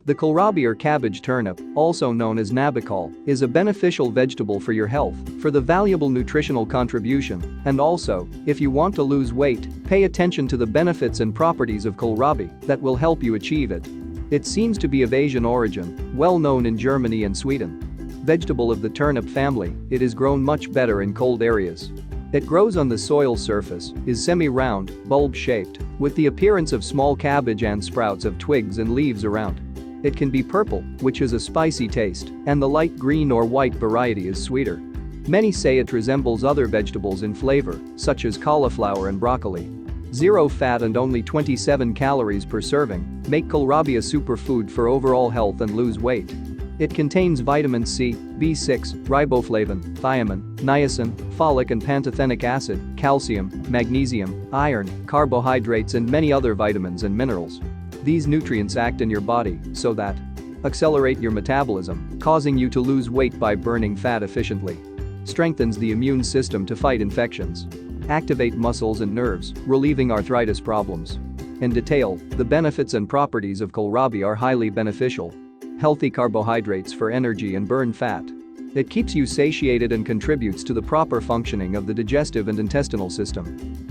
The kohlrabi or cabbage turnip, also known as nabicol, is a beneficial vegetable for your health, for the valuable nutritional contribution, and also, if you want to lose weight, pay attention to the benefits and properties of kohlrabi that will help you achieve it. It seems to be of Asian origin, well known in Germany and Sweden. Vegetable of the turnip family, it is grown much better in cold areas. It grows on the soil surface, is semi-round, bulb-shaped, with the appearance of small cabbage and sprouts of twigs and leaves around. It can be purple, which has a spicy taste, and the light green or white variety is sweeter. Many say it resembles other vegetables in flavor, such as cauliflower and broccoli. Zero fat and only 27 calories per serving make kohlrabi a superfood for overall health and lose weight. It contains vitamin C, B6, riboflavin, thiamine, niacin, folic and pantothenic acid, calcium, magnesium, iron, carbohydrates and many other vitamins and minerals. These nutrients act in your body so that accelerate your metabolism, causing you to lose weight by burning fat efficiently. Strengthens the immune system to fight infections. Activate muscles and nerves, relieving arthritis problems. In detail, the benefits and properties of kohlrabi are highly beneficial. Healthy carbohydrates for energy and burn fat. It keeps you satiated and contributes to the proper functioning of the digestive and intestinal system.